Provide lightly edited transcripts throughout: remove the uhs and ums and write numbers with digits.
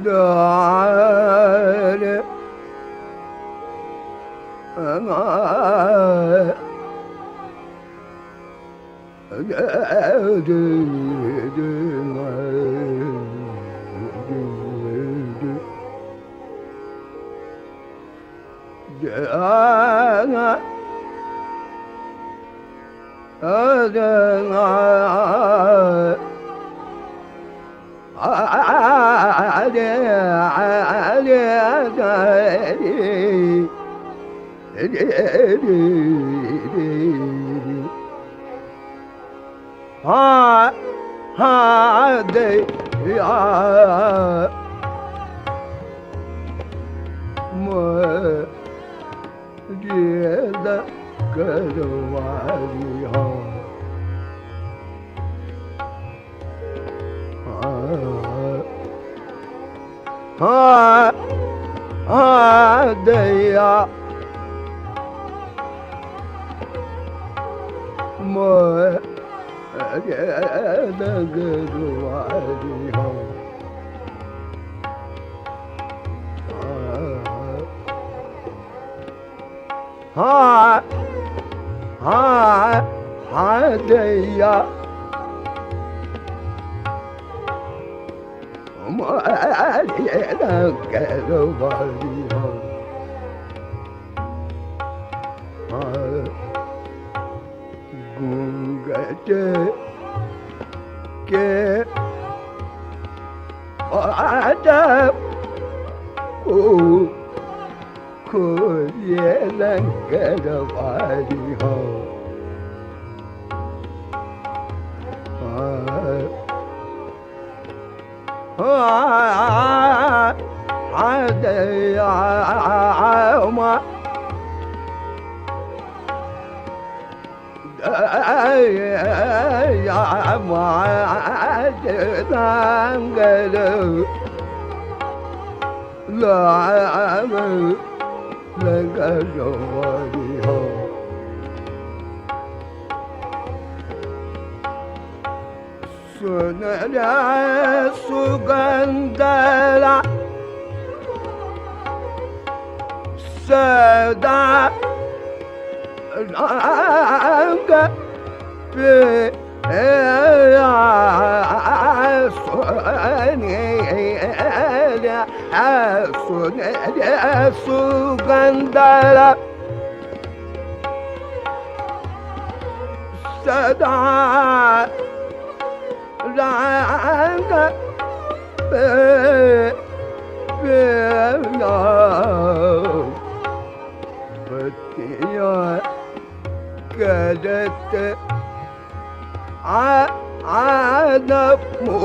دار ha ha de ya mo de da karwari ha ha de ya mo ha ha ha de ya mo da karwari ke ada ko ye lang karwari ho ada ya ma ya ma tanggalu la karwari ho sunada sugandala sada ranga pe sugandala sada ranga pe batiya kadat ada mu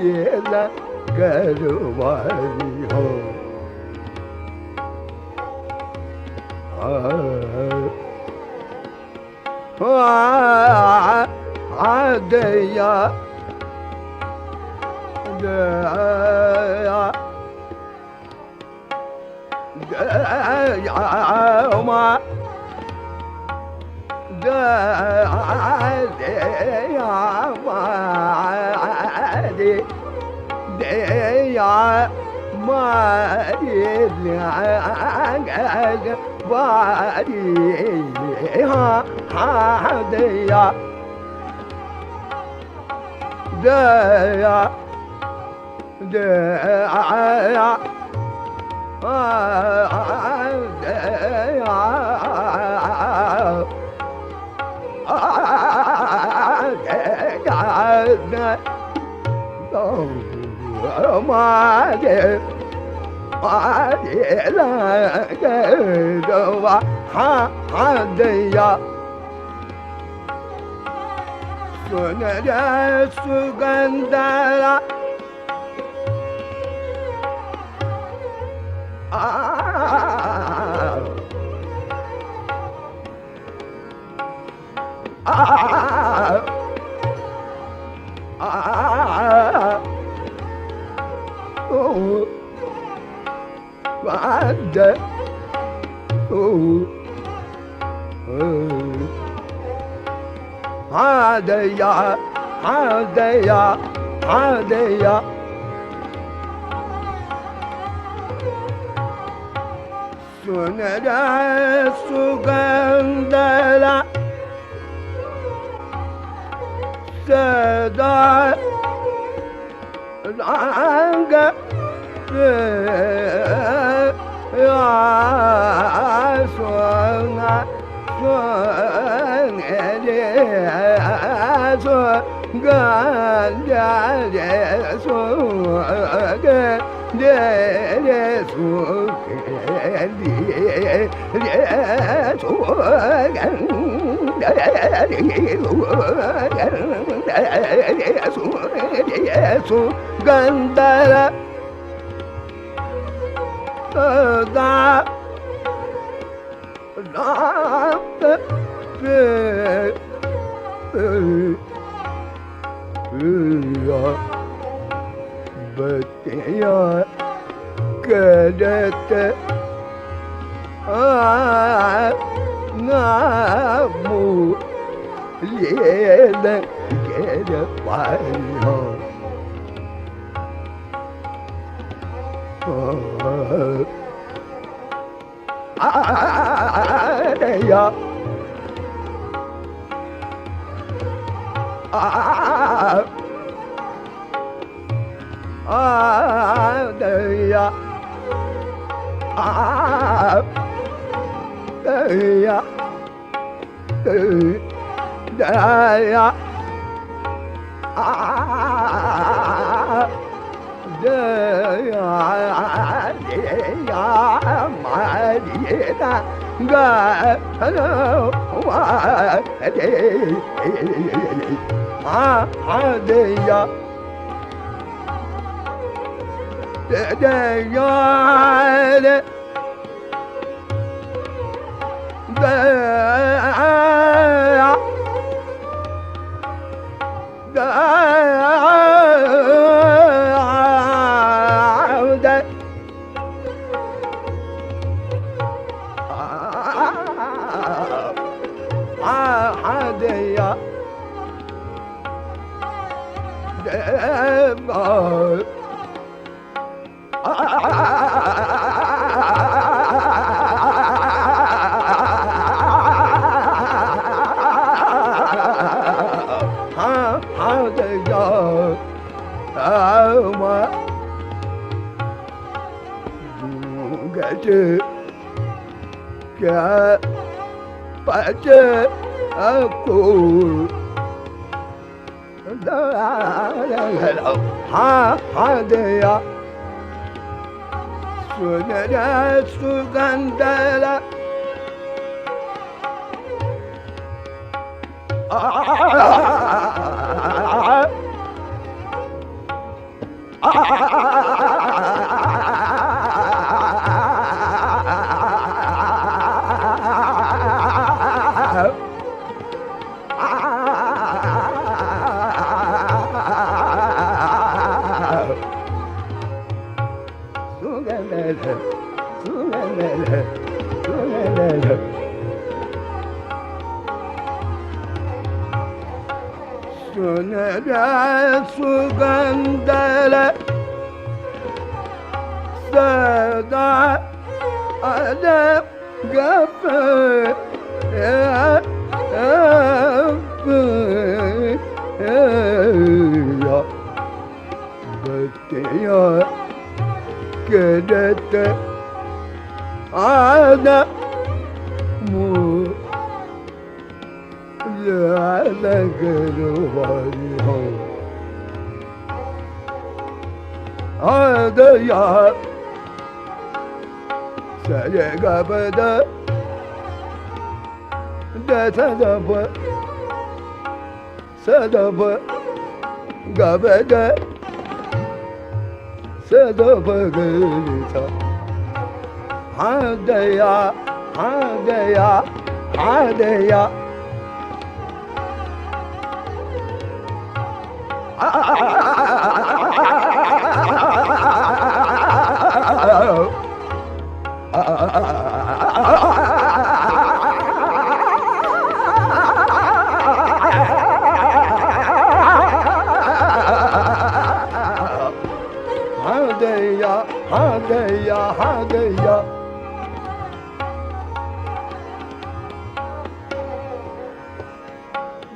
ye la karwari ho adaya ya ma da ya ma de ya ma ba ha de ya ya sugandala Adaya حادية سنرى سكندلا سدا رانغ يا سونا Gandara da Batiya kadat namu yeda keda pariyo Adaya Adaya Adaya Adaya aku Hadaya Sunara Sugandala Sunara Sugandala Sada Adab Gafar Batiya kadat ada mu la garwariyo ada ya sare gabada da sadaba gabada sadaba galita hadaya hadaya hadaya Hadaya, Hadaya.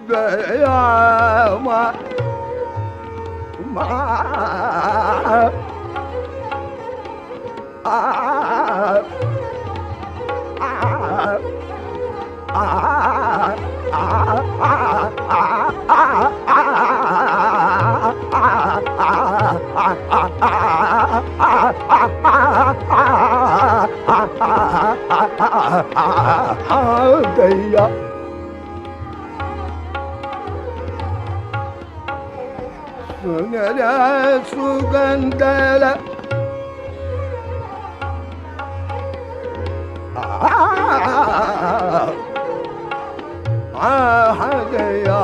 Beya ma Hadaya. Sugandala, Sugandala, Hadaya,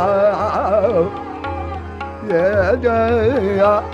Yadaya.